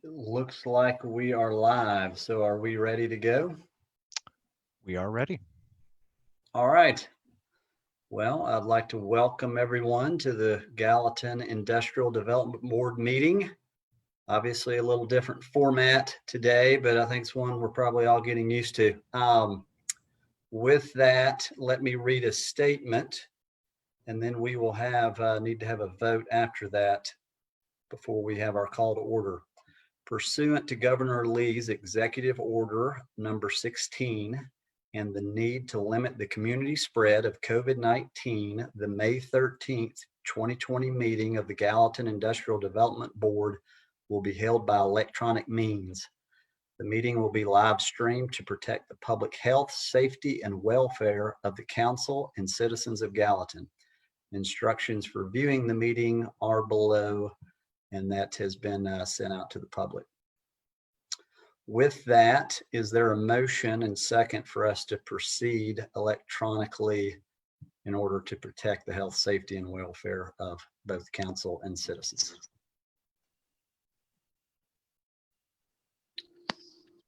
It looks like we are live. So are we ready to go? We are ready. All right. Well, I'd like to welcome everyone to the Gallatin Industrial Development Board meeting. Obviously a little different format today, but I think it's one we're probably all getting used to. With that, let me read a statement, and then we will need to have a vote after that before we have our call to order. Pursuant to Governor Lee's Executive Order number 16 and the need to limit the community spread of COVID-19, the May 13th, 2020 meeting of the Gallatin Industrial Development Board will be held by electronic means. The meeting will be live streamed to protect the public health, safety, and welfare of the council and citizens of Gallatin. Instructions for viewing the meeting are below, and that has been sent out to the public. With that, is there a motion and second for us to proceed electronically in order to protect the health, safety, and welfare of both council and citizens?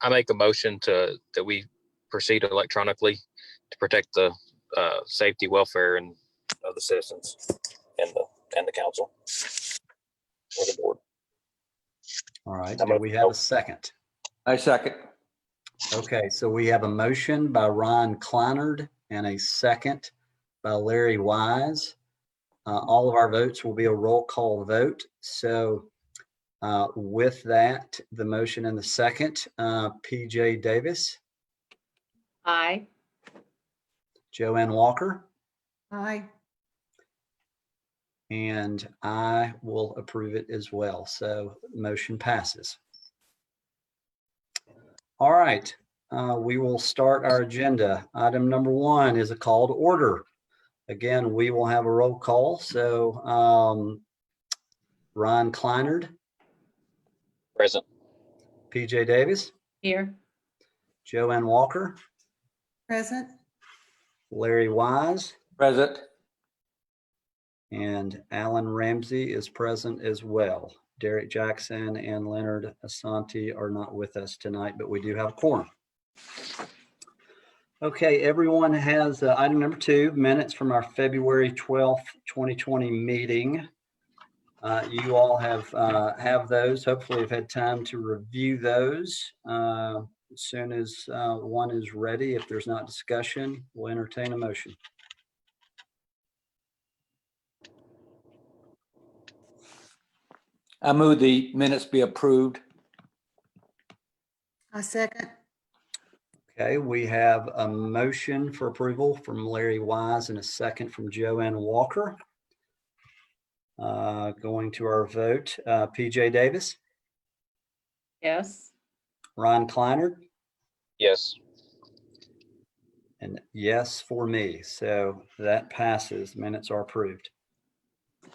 I make a motion that we proceed electronically to protect the safety, welfare, and of the citizens and the council or the board. All right. Do we have a second? I second. Okay, so we have a motion by Ron Kleinard and a second by Larry Wise. All of our votes will be a roll call vote. So with that, the motion and the second, PJ Davis. Aye. Joanne Walker. Aye. And I will approve it as well. So motion passes. All right, we will start our agenda. Item number 1 is a call to order. Again, we will have a roll call. So Ron Kleinard. Present. PJ Davis. Here. Joanne Walker. Present. Larry Wise. Present. And Alan Ramsey is present as well. Derek Jackson and Leonard Asante are not with us tonight, but we do have a quorum. Okay, everyone has item number 2, minutes from our February 12th, 2020 meeting. You all have those. Hopefully you've had time to review those. As soon as one is ready, if there's not discussion, we'll entertain a motion. I move the minutes be approved. I second. Okay, we have a motion for approval from Larry Wise and a second from Joanne Walker. Going to our vote, PJ Davis. Yes. Ron Kleinard. Yes. And yes for me. So that passes. Minutes are approved.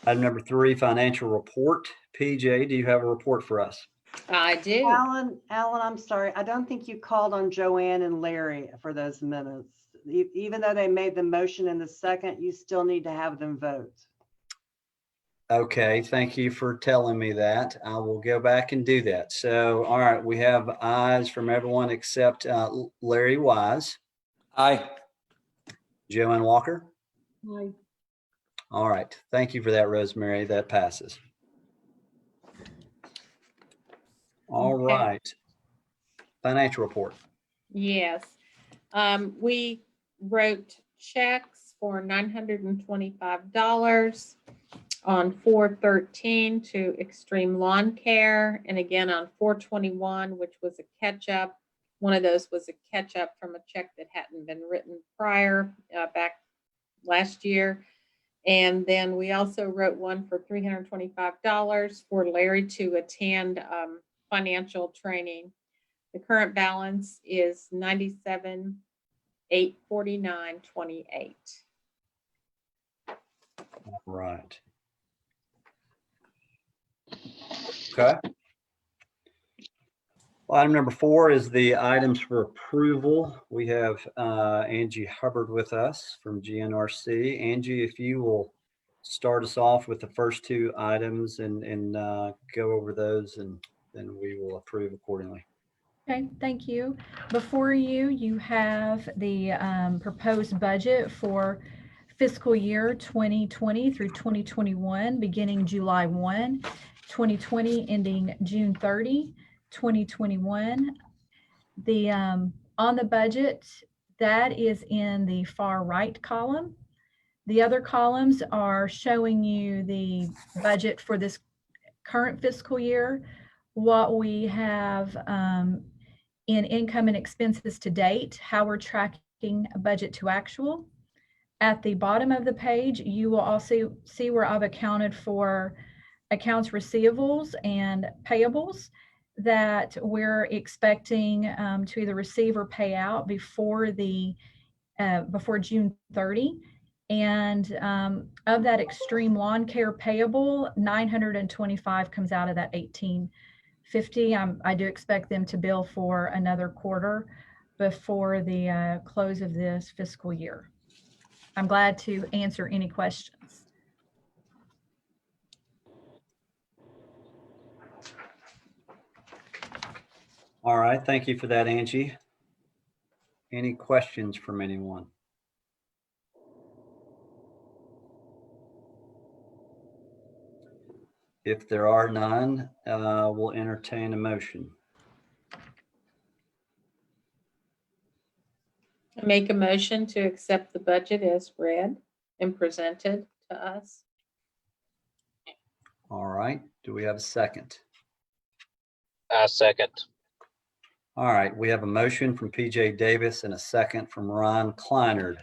Item number 3, financial report. PJ, do you have a report for us? I do. Alan, I'm sorry. I don't think you called on Joanne and Larry for those minutes. Even though they made the motion in the second, you still need to have them vote. Okay, thank you for telling me that. I will go back and do that. So, all right, we have ayes from everyone except Larry Wise. Aye. Joanne Walker. Aye. All right, thank you for that, Rosemary. That passes. All Okay. right, financial report. Yes. We wrote checks for $925 on 4/13 to Extreme Lawn Care, and again on 4/21, which was a catch-up. One of those was a catch-up from a check that hadn't been written prior back last year. And then we also wrote one for $325 for Larry to attend financial training. The current balance is $97,849.28. All right. Okay. Well, item number 4 is the items for approval. We have Angie Hubbard with us from GNRC. Angie, if you will start us off with the first 2 items and go over those, and then we will approve accordingly. Okay, thank you. Before you, you have the proposed budget for fiscal year 2020 through 2021, beginning July 1, 2020, ending June 30, 2021. The on the budget, that is in the far right column. The other columns are showing you the budget for this current fiscal year, what we have in income and expenses to date, how we're tracking budget to actual. At the bottom of the page, you will also see where I've accounted for accounts receivables and payables that we're expecting to either receive or pay out before June 30. And of that extreme lawn care payable, 925 comes out of that 1850. I do expect them to bill for another quarter before the close of this fiscal year. I'm glad to answer any questions. All right, thank you for that, Angie. Any questions from anyone? If there are none, we'll entertain a motion. I make a motion to accept the budget as read and presented to us. All right, do we have a second? I second. All right, we have a motion from PJ Davis and a second from Ron Kleinert.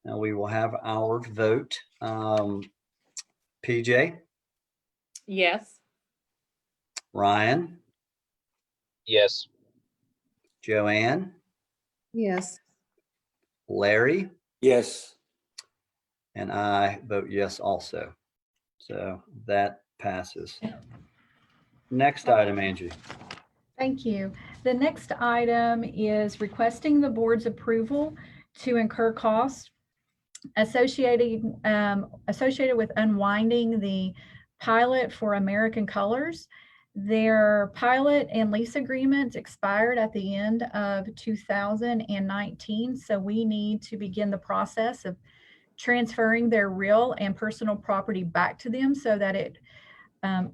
Now we will have our vote. PJ, Yes. Ryan, Yes. Joanne, Yes. Larry, Yes. and I vote yes also. So that passes. Next item, Angie. Thank you. The next item is requesting the board's approval to incur costs associated with unwinding the pilot for American Colors. Their pilot and lease agreement expired at the end of 2019, so we need to begin the process of transferring their real and personal property back to them so that it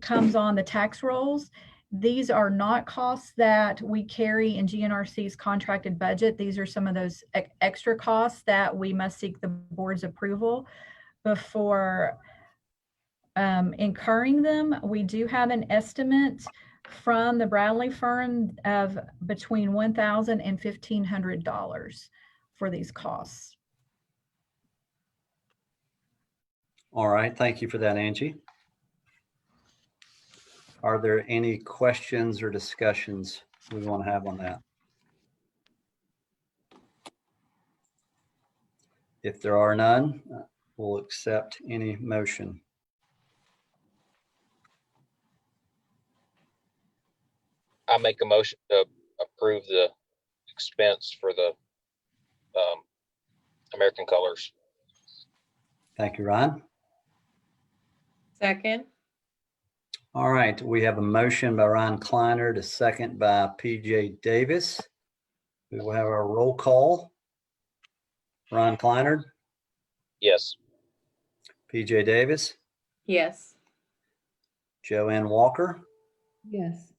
comes on the tax rolls. These are not costs that we carry in GNRC's contracted budget. These are some of those extra costs that we must seek the board's approval before incurring them. We do have an estimate from the Bradley firm of between $1,000 and $1,500 for these costs. All right, thank you for that, Angie. Are there any questions or discussions we want to have on that? If there are none, we'll accept any motion. I make a motion to approve the expense for the American Colors. Thank you, Ryan. Second. All right, we have a motion by Ryan Kleinert, a second by PJ Davis. We will have our roll call. Ryan Kleinert, Yes. PJ Davis, Yes. Joanne Walker, Yes.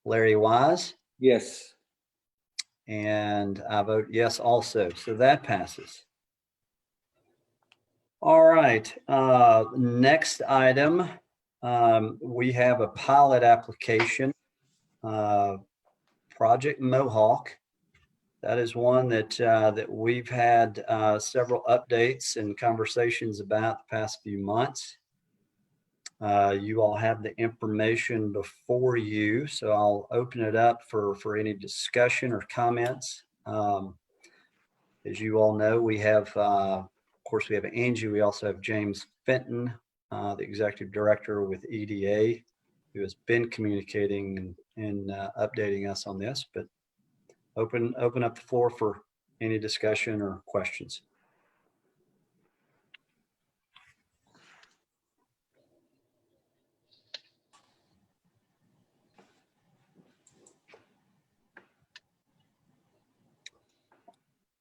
Larry Wise, Yes. and I vote yes also. So that passes. All right, next item. We have a pilot application, Project Mohawk. That is one that we've had several updates and conversations about the past few months. You all have the information before you, so I'll open it up for any discussion or comments. As you all know, we have, of course, we have Angie. We also have James Fenton, the executive director with EDA. who has been communicating and updating us on this, but open up the floor for any discussion or questions.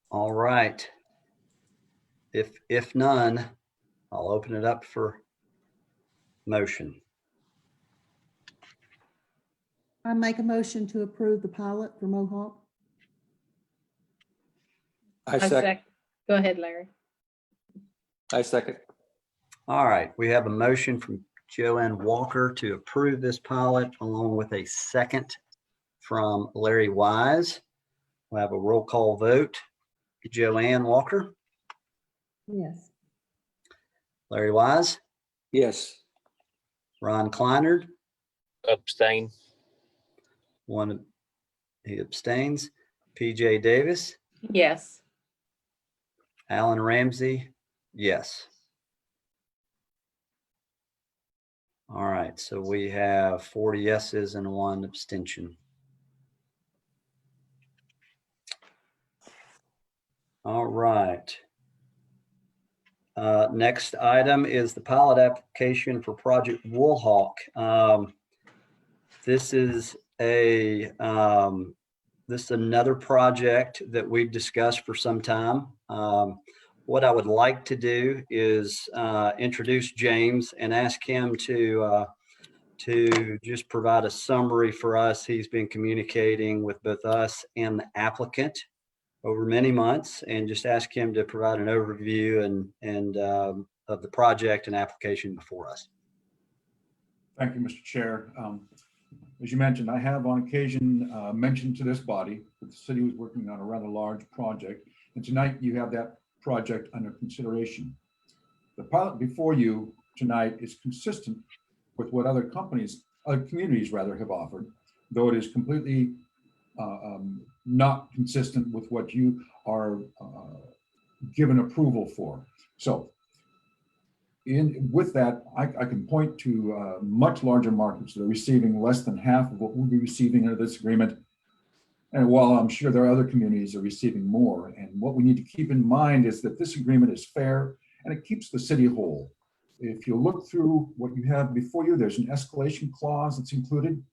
All right. If none, I'll open it up for motion. I make a motion to approve the pilot for Mohawk. I second. Go ahead, Larry. I second. All right, we have a motion from Joanne Walker to approve this pilot, along with a second from Larry Wise. We'll have a roll call vote. Joanne Walker, Yes. Larry Wise, Yes. Ron Kleinert, Abstain. He abstains. PJ Davis, Yes. Alan Ramsey, yes. All right, so we have 4 yeses and 1 abstention. All right. Next item is the pilot application for Project Woolhawk. This is another project that we've discussed for some time. What I would like to do is introduce James and ask him to just provide a summary for us. He's been communicating with both us and the applicant over many months, and just ask him to provide an overview and of the project and application before us. Thank you, Mr. Chair. As you mentioned, I have on occasion mentioned to this body that the city was working on a rather large project, and tonight you have that project under consideration. The pilot before you tonight is consistent with what other communities rather have offered, though it is completely not consistent with what you are given approval for. So with that, I can point to much larger markets that are receiving less than half of what we'll be receiving under this agreement. And while I'm sure there are other communities that are receiving more, and what we need to keep in mind is that this agreement is fair and it keeps the city whole. If you look through what you have before you, there's an escalation clause that's included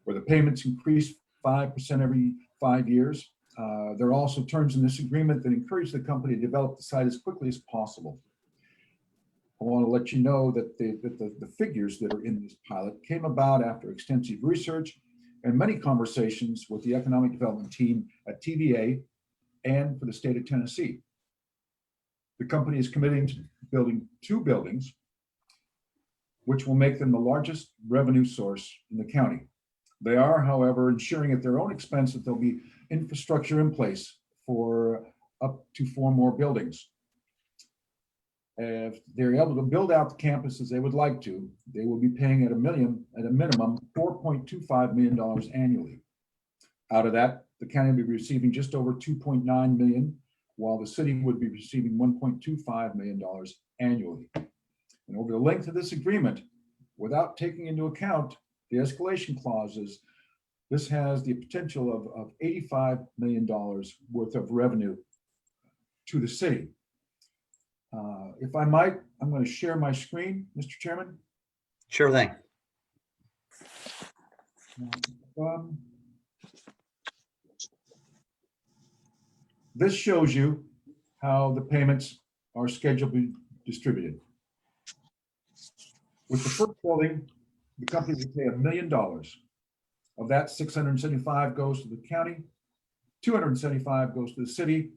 where the payments increase 5% every 5 years. There are also terms in this agreement that encourage the company to develop the site as quickly as possible. I want to let you know that the figures that are in this pilot came about after extensive research and many conversations with the economic development team at TVA and for the state of Tennessee. The company is committing to building 2 buildings, which will make them the largest revenue source in the county. They are, however, ensuring at their own expense that there'll be infrastructure in place for up to 4 more buildings. If they're able to build out the campus as they would like to, they will be paying at a minimum $4.25 million annually. Out of that, the county will be receiving just over $2.9 million, while the city would be receiving $1.25 million annually. And over the length of this agreement, without taking into account the escalation clauses, this has the potential of $85 million worth of revenue to the city. If I might, I'm going to share my screen, Mr. Chairman. Sure thing. This shows you how the payments are scheduled to be distributed. With the first building, the company will pay $1 million. Of that, $675 goes to the county, $275 goes to the city,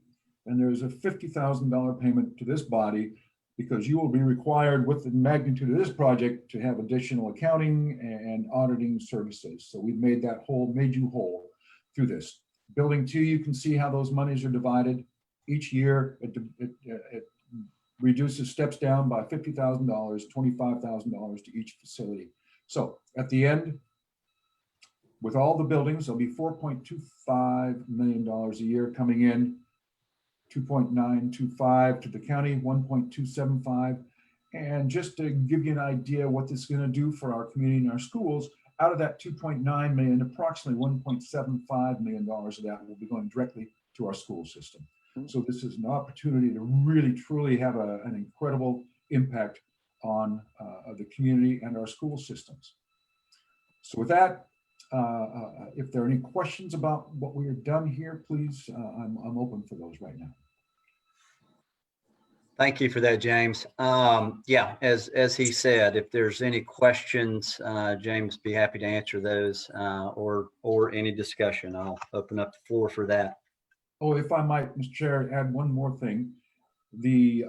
and there's a $50,000 payment to this body because you will be required with the magnitude of this project to have additional accounting and auditing services. So we've made you whole through this. Building 2, you can see how those monies are divided. Each year, it reduces steps down by $50,000, $25,000 to each facility. So at the end, with all the buildings, there'll be $4.25 million a year coming in, 2.925 to the county, 1.275. And just to give you an idea what this is going to do for our community and our schools, out of that 2.9 million, approximately $1.75 million of that will be going directly to our school system. So this is an opportunity to really, truly have an incredible impact on the community and our school systems. So with that, if there are any questions about what we have done here, please, I'm open for those right now. Thank you for that, James. Yeah, as he said, if there's any questions, James, be happy to answer those, or any discussion. I'll open up the floor for that. Oh, if I might, Mr. Chair, add one more thing. The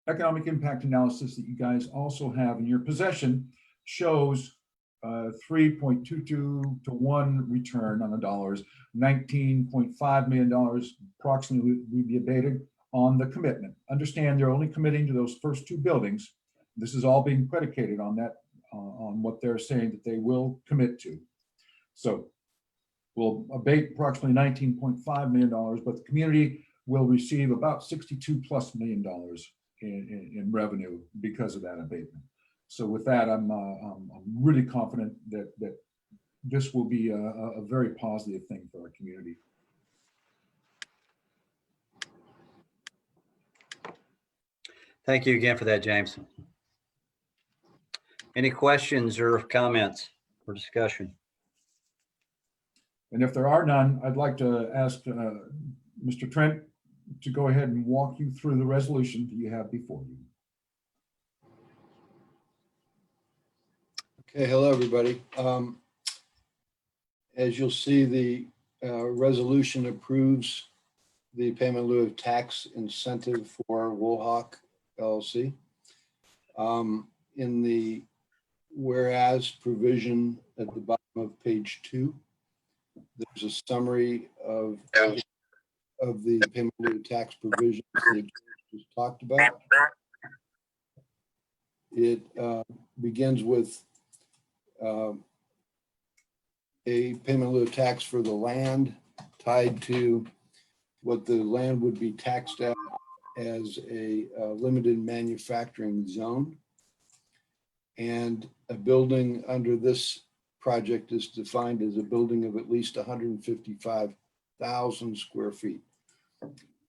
economic impact analysis that you guys also have in your possession shows 3.22 to 1 return on the dollars, $19.5 million approximately would be abated on the commitment. Understand they're only committing to those first 2 buildings. This is all being predicated on that, on what they're saying that they will commit to. So we'll abate approximately $19.5 million, but the community will receive about $62+ million in revenue because of that abatement. So with that, I'm really confident that this will be a very positive thing for our community. Thank you again for that, James. Any questions or comments or discussion? And if there are none, I'd like to ask Mr. Trent to go ahead and walk you through the resolution that you have before you. Okay, hello, everybody. As you'll see, the resolution approves the payment in lieu of tax incentive for Woolhawk LLC. In the whereas provision at the bottom of page 2, there's a summary of the payment in lieu of tax provisions that George just talked about. It begins with a payment in lieu of tax for the land tied to what the land would be taxed at as a limited manufacturing zone. And a building under this project is defined as a building of at least 155,000 square feet.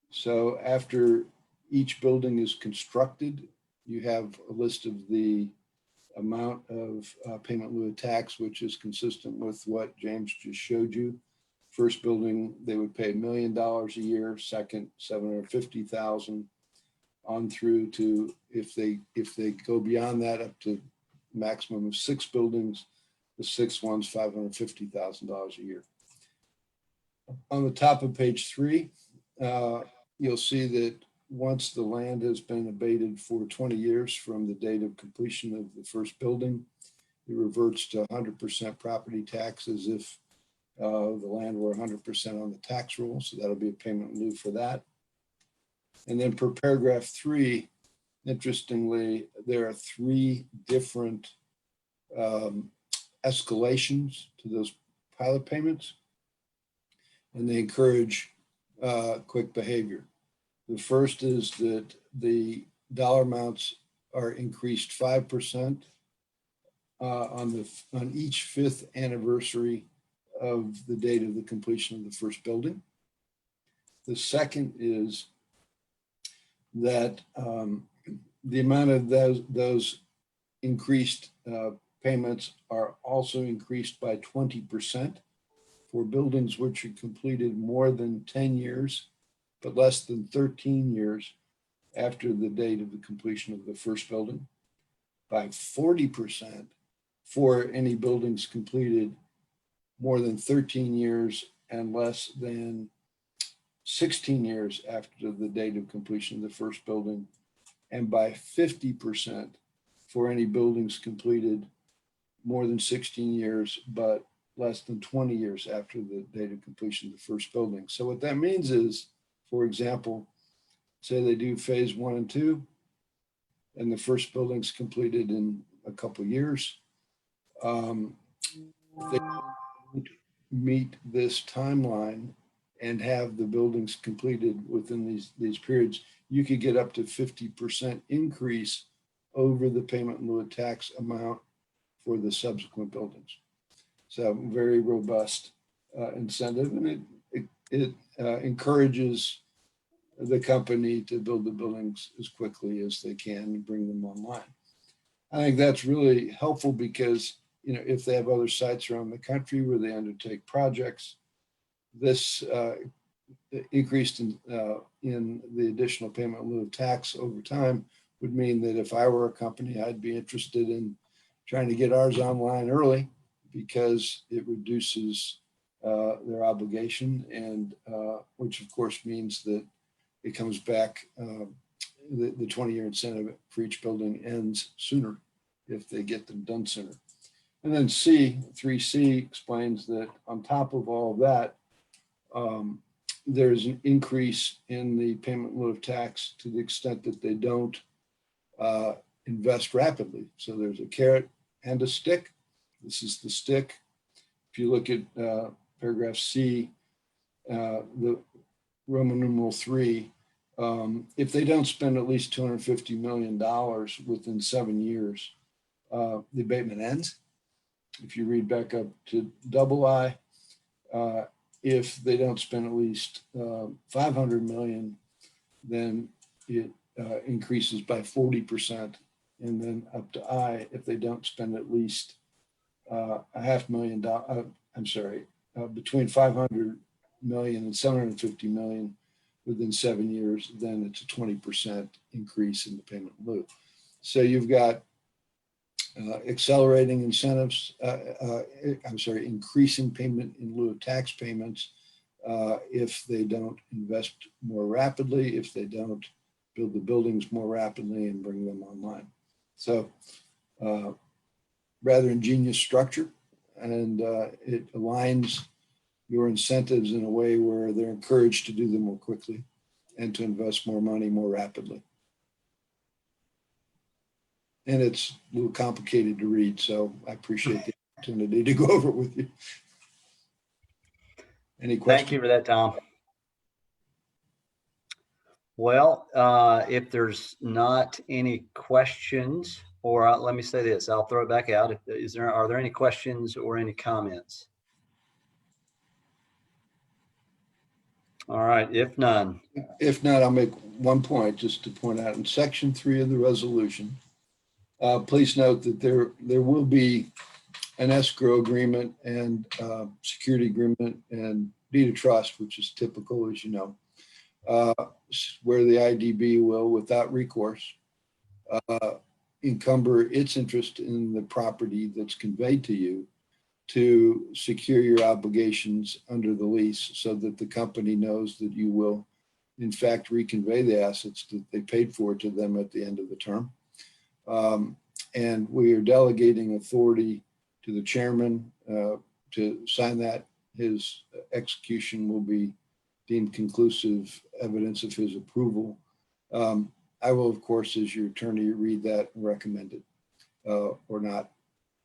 So after each building is constructed, you have a list of the amount of payment in lieu of tax, which is consistent with what James just showed you. First building, they would pay $1 million a year. Second, 750,000, on through to, if they go beyond that, up to maximum of 6 buildings. The 6th one's $550,000 a year. On the top of page 3, you'll see that once the land has been abated for 20 years from the date of completion of the first building, it reverts to 100% property tax as if the land were 100% on the tax roll. So that'll be a payment in lieu for that. And then per paragraph 3, interestingly, there are 3 different escalations to those pilot payments, and they encourage quick behavior. The first is that the dollar amounts are increased 5% on each 5th anniversary of the date of the completion of the first building. The second is that the amount of those increased payments are also increased by 20% for buildings which are completed more than 10 years, but less than 13 years after the date of the completion of the first building, by 40% for any buildings completed more than 13 years and less than 16 years after the date of completion of the first building, and by 50% for any buildings completed more than 16 years, but less than 20 years after the date of completion of the first building. So what that means is, for example, say they do phase 1 and 2, and the first building's completed in a couple of years. If they meet this timeline and have the buildings completed within these periods, you could get up to 50% increase over the payment in lieu of tax amount for the subsequent buildings. So very robust incentive, and it encourages the company to build the buildings as quickly as they can and bring them online. I think that's really helpful because, you know, if they have other sites around the country where they undertake projects, this increased in the additional payment in lieu of tax over time would mean that if I were a company, I'd be interested in trying to get ours online early because it reduces their obligation, and which of course means that it comes back, the 20-year incentive for each building ends sooner if they get them done sooner. And then 3C explains that on top of all of that, there's an increase in the payment in lieu of tax to the extent that they don't invest rapidly. So there's a carrot and a stick. This is the stick. If you look at paragraph C, the Roman numeral 3, if they don't spend at least $250 million within 7 years, the abatement ends. If you read back up to double I, if they don't spend at least 500 million, then it increases by 40%. And then up to I, if they don't spend at least $500,000, between 500 million and 750 million within 7 years, then it's a 20% increase in the payment in lieu. So you've got accelerating incentives, increasing payment in lieu of tax payments if they don't invest more rapidly, if they don't build the buildings more rapidly and bring them online. So rather ingenious structure, and it aligns your incentives in a way where they're encouraged to do them more quickly and to invest more money more rapidly. And it's a little complicated to read, so I appreciate the opportunity to go over it with you. Any questions? Thank you for that, Tom. Well, if there's not any questions, or let me say this, I'll throw it back out. Are there any questions or any comments? All right, if none. If not, I'll make one point just to point out in section 3 of the resolution. Please note that there will be an escrow agreement and security agreement and deed of trust, which is typical, as you know, where the IDB will, without recourse, encumber its interest in the property that's conveyed to you to secure your obligations under the lease so that the company knows that you will, in fact, reconvey the assets that they paid for to them at the end of the term. And we are delegating authority to the chairman to sign that. His execution will be deemed conclusive evidence of his approval. I will, of course, as your attorney, read that and recommend it or not.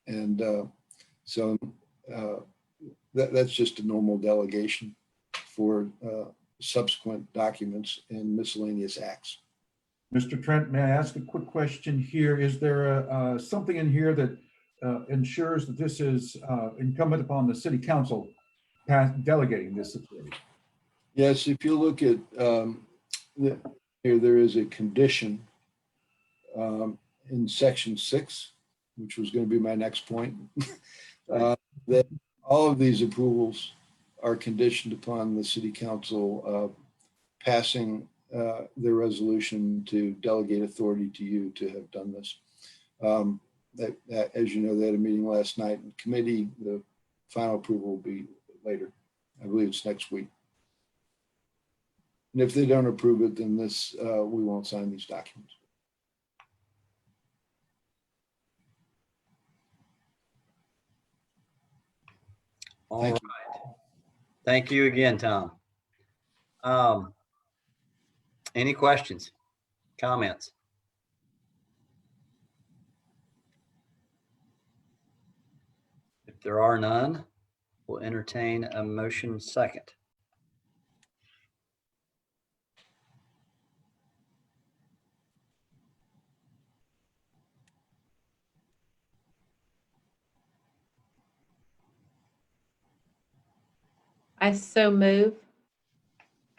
And so that's just a normal delegation for subsequent documents and miscellaneous acts. Mr. Trent, may I ask a quick question here? Is there something in here that ensures that this is incumbent upon the city council delegating this authority? Yes, if you look at here, there is a condition in section 6, which was going to be my next point, that all of these approvals are conditioned upon the city council passing their resolution to delegate authority to you to have done this. That, as you know, they had a meeting last night in committee. The final approval will be later. I believe it's next week. And if they don't approve it, then we won't sign these documents. All right. Thank you again, Tom. Any questions, comments? If there are none, we'll entertain a motion second. I so move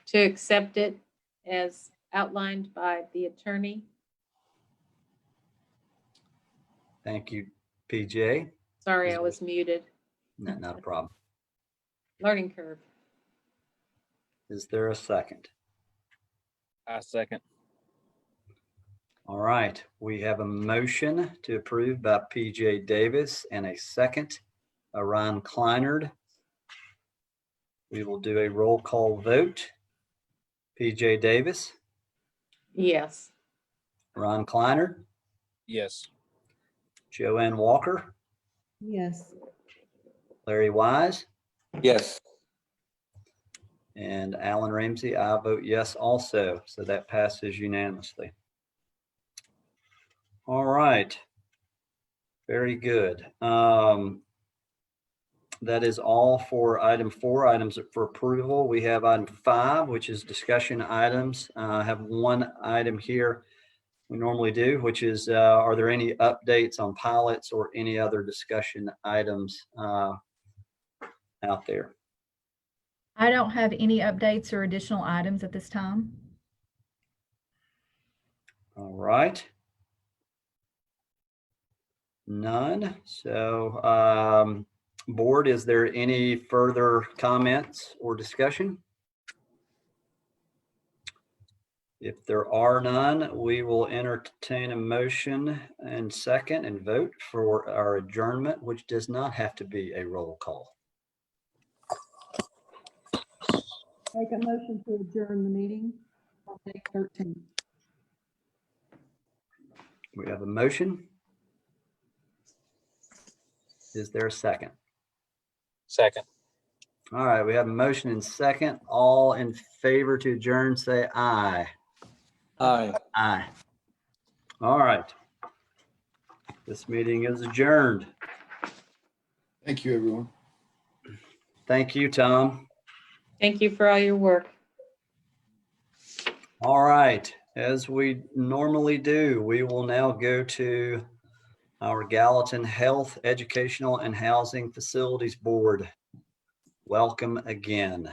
to accept it as outlined by the attorney. Thank you, PJ. Sorry, Is I there- was muted. No, not a problem. Learning curve. Is there a second? I second. All right, we have a motion to approve by PJ Davis and a second by Ron Kleinard. We will do a roll call vote. PJ Davis, Yes. Ron Kleinard, Yes. Joanne Walker, Yes. Larry Wise, Yes. and Alan Ramsey. I vote yes also, so that passes unanimously. All right. Very good. That is all for item 4, items for approval. We have item 5, which is discussion items. I have one item here we normally do, which is, are there any updates on pilots or any other discussion items out there? I don't have any updates or additional items at this time. All right. None. So, board, is there any further comments or discussion? If there are none, we will entertain a motion and second and vote for our adjournment, which does not have to be a roll call. Make a motion to adjourn the meeting on day 13. We have a motion. Is there a second? Second. All right, we have a motion and second. All in favor to adjourn, say aye. Aye. Aye. All right. This meeting is adjourned. Thank you, everyone. Thank you, Tom. Thank you for all your work. All right, as we normally do, we will now go to our Gallatin Health, Educational, and Housing Facilities Board. Welcome again.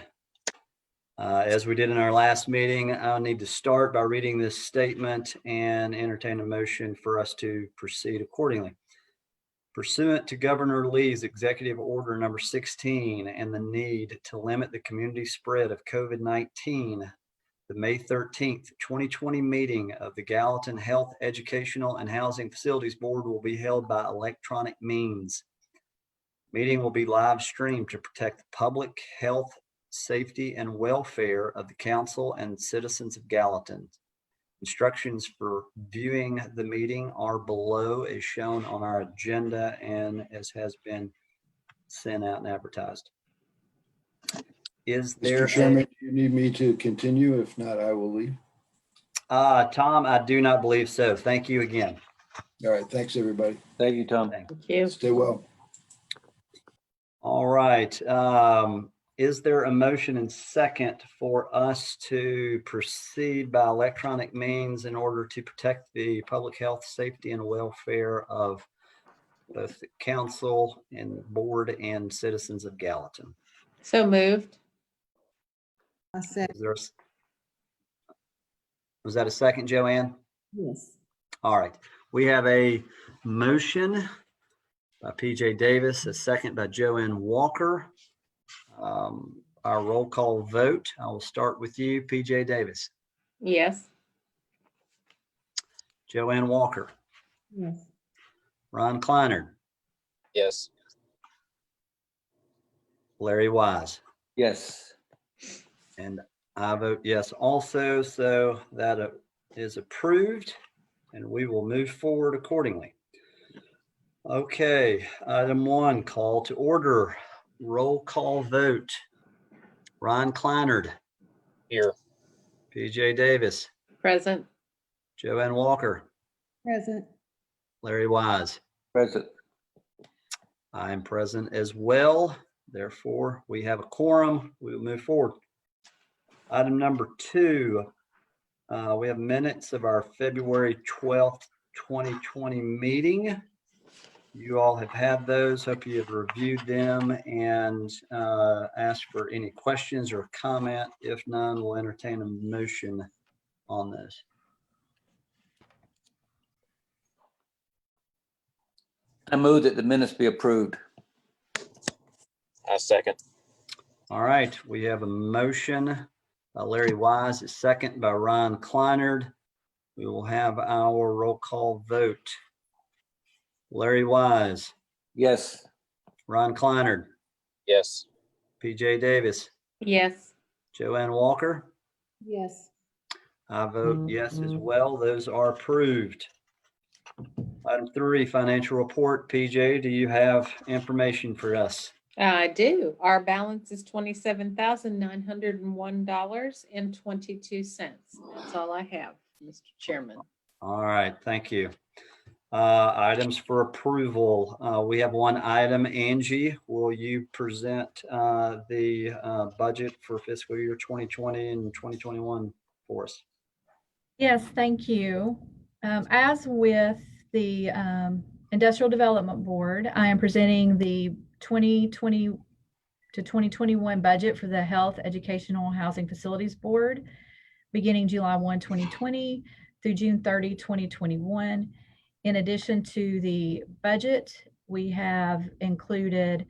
As we did in our last meeting, I'll need to start by reading this statement and entertain a motion for us to proceed accordingly. Pursuant to Governor Lee's Executive Order number 16 and the need to limit the community spread of COVID-19, the May 13th, 2020 meeting of the Gallatin Health, Educational, and Housing Facilities Board will be held by electronic means. Meeting will be live streamed to protect the public health, safety, and welfare of the council and citizens of Gallatin. Instructions for viewing the meeting are below as shown on our agenda and as has been sent out and advertised. Is there Mr. Chairman, do you need me to continue? If not, I will leave. Tom, I do not believe so. Thank you again. All right, thanks, everybody. Thank you, Tom. Thank you. Stay well. All right. Is there a motion and second for us to proceed by electronic means in order to protect the public health, safety, and welfare of both the council and board and citizens of Gallatin? So moved. I said, Is there was that a second, Joanne? yes. All right. We have a motion by PJ Davis, a second by Joanne Walker. Our roll call vote. I will start with you, PJ Davis. Yes. Joanne Walker. Yes. Ron Kleinard. Yes. Larry Wise. Yes. And I vote yes also. So that is approved and we will move forward accordingly. Okay, item 1, call to order. Roll call vote. Ron Kleinard. Here. PJ Davis. Present. Joanne Walker. Present. Larry Wise. Present. I am present as well. Therefore, we have a quorum. We will move forward. Item number 2, we have minutes of our February 12th, 2020 meeting. You all have had those. Hope you have reviewed them and asked for any questions or comment. If none, we'll entertain a motion on this. I move that the minutes be approved. I second. All right, we have a motion by Larry Wise, a second by Ryan Kleinard. We will have our roll call vote. Larry Wise, Yes. Ron Kleinard, Yes. PJ Davis, Yes. Joanne Walker. Yes. I vote yes as well. Those are approved. Item 3, financial report. PJ, do you have information for us? I do. Our balance is $27,901.22. That's all I have, Mr. Chairman. All right, thank you. Items for approval. We have one item. Angie, will you present the budget for fiscal year 2020 and 2021 for us? Yes, thank you. As with the Industrial Development Board, I am presenting the 2020 to 2021 budget for the Health, Educational, Housing Facilities Board, beginning July 1, 2020 through June 30, 2021. In addition to the budget, we have included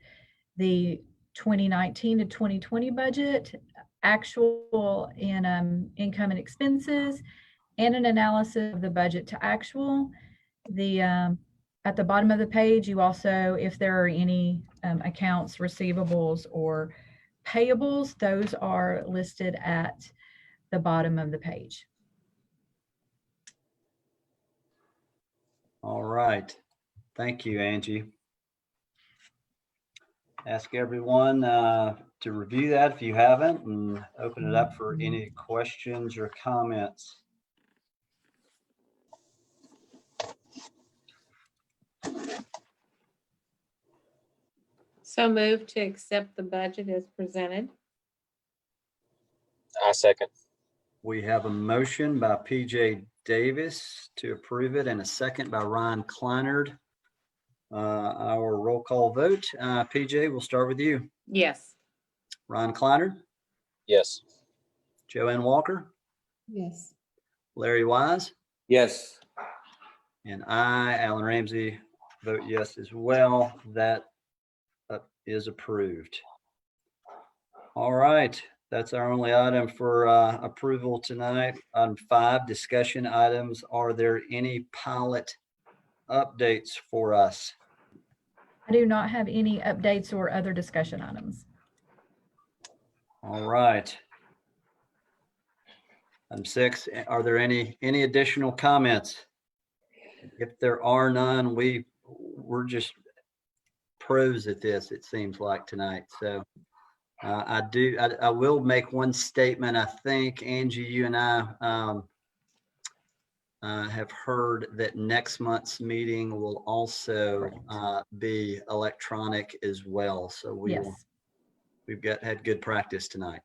the 2019 to 2020 budget, actual in income and expenses, and an analysis of the budget to actual. At the bottom of the page, you also, if there are any accounts receivables or payables, those are listed at the bottom of the page. All right. Thank you, Angie. Ask everyone to review that if you haven't, and open it up for any questions or comments. So move to accept the budget as presented. I second. We have a motion by PJ Davis to approve it and a second by Ryan Kleinard. Our roll call vote. PJ, we'll start with you. Yes. Ryan Kleinard, Yes. Joanne Walker, Yes. Larry Wise, Yes. and I, Alan Ramsey, vote yes as well. That is approved. All right. That's our only item for approval tonight. Item 5, discussion items. Are there any pilot updates for us? I do not have any updates or other discussion items. All right. Item 6, are there any additional comments? If there are none, we're just pros at this, it seems like tonight. So I will make one statement. I think, Angie, you and I have heard that next month's meeting will also be electronic as well. So we've had good practice tonight.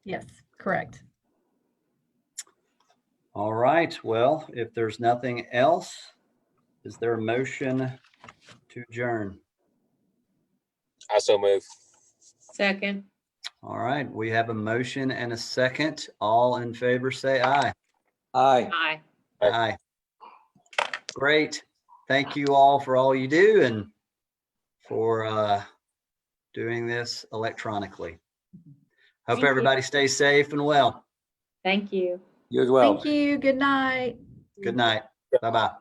Yes, correct. All right. Well, if there's nothing else, is there a motion to adjourn? I so move. Second. All right. We have a motion and a second. All in favor, say aye. Aye. Aye. Aye. Great. Thank you all for all you do and for doing this electronically. Hope Thank you. everybody stays safe and well. Thank you. You as well. Thank you. Good night. Good night. Bye-bye.